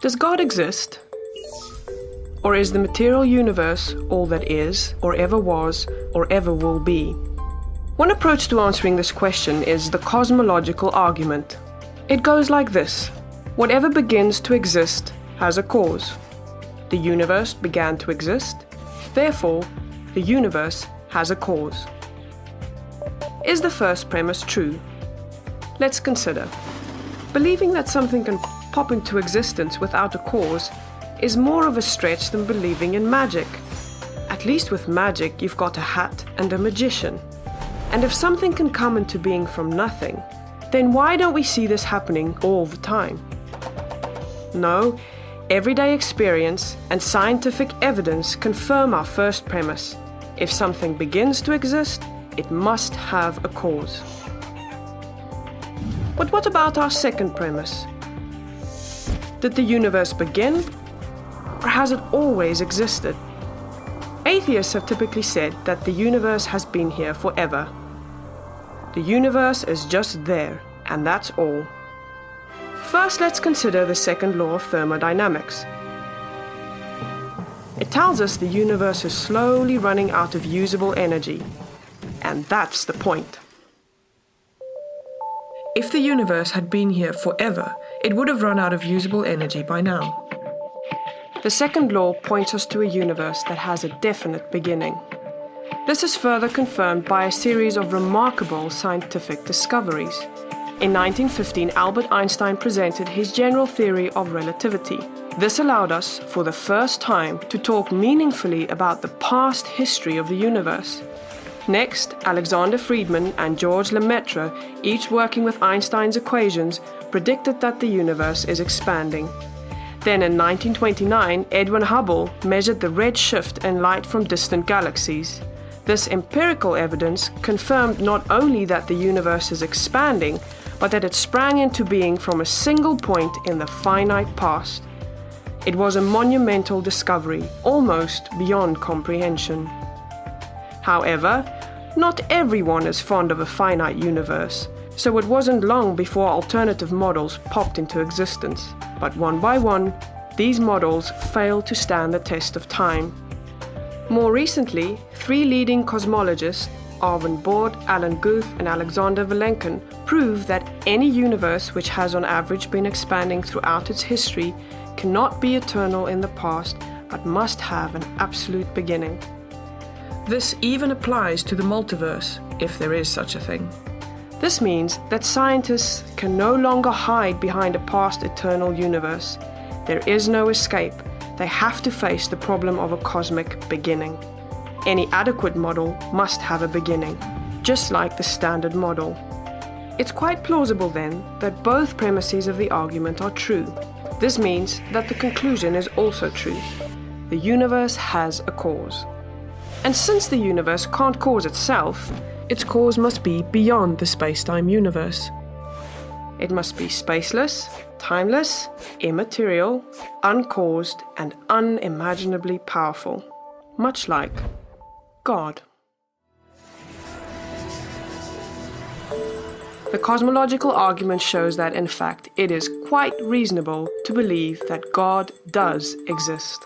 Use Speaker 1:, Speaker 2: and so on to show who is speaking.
Speaker 1: Does God exist? Or is the material universe all that is, or ever was, or ever will be? One approach to answering this question is the cosmological argument. It goes like this: whatever begins to exist has a cause. The universe began to exist, therefore, the universe has a cause. Is the first premise true? Let's consider. Believing that something can pop into existence without a cause is more of a stretch than believing in magic. At least with magic, you've got a hat and a magician. And if something can come into being from nothing, then why don't we see this happening all the time? No, everyday experience and scientific evidence confirm our first premise. If something begins to exist, it must have a cause. But what about our second premise? Did the universe begin, or has it always existed? Atheists have typically said that the universe has been here forever. The universe is just there, and that's all. First, let's consider the second law of thermodynamics. It tells us the universe is slowly running out of usable energy. And that's the point. If the universe had been here forever, it would have run out of usable energy by now. The second law points us to a universe that has a definite beginning. This is further confirmed by a series of remarkable scientific discoveries. In 1915, Albert Einstein presented his general theory of relativity. This allowed us, for the first time, to talk meaningfully about the past history of the universe. Next, Alexander Friedmann and Georges Lemaitre, each working with Einstein's equations, predicted that the universe is expanding. Then in 1929, Edwin Hubble measured the red shift in light from distant galaxies. This empirical evidence confirmed not only that the universe is expanding, but that it sprang into being from a single point in the finite past. It was a monumental discovery, almost beyond comprehension. However, not everyone is fond of a finite universe, so it wasn't long before alternative models popped into existence. But one by one, these models failed to stand the test of time. More recently, three leading cosmologists, Arvin Bord, Alan Guth, and Alexander Vilenkin, prove that any universe which has on average been expanding throughout its history cannot be eternal in the past, but must have an absolute beginning. This even applies to the multiverse, if there is such a thing. This means that scientists can no longer hide behind a past eternal universe. There is no escape. They have to face the problem of a cosmic beginning. Any adequate model must have a beginning, just like the standard model. It's quite plausible then that both premises of the argument are true. This means that the conclusion is also true. The universe has a cause. And since the universe can't cause itself, its cause must be beyond the space-time universe. It must be spaceless, timeless, immaterial, uncaused, and unimaginably powerful, much like God. The cosmological argument shows that, in fact, it is quite reasonable to believe that God does exist.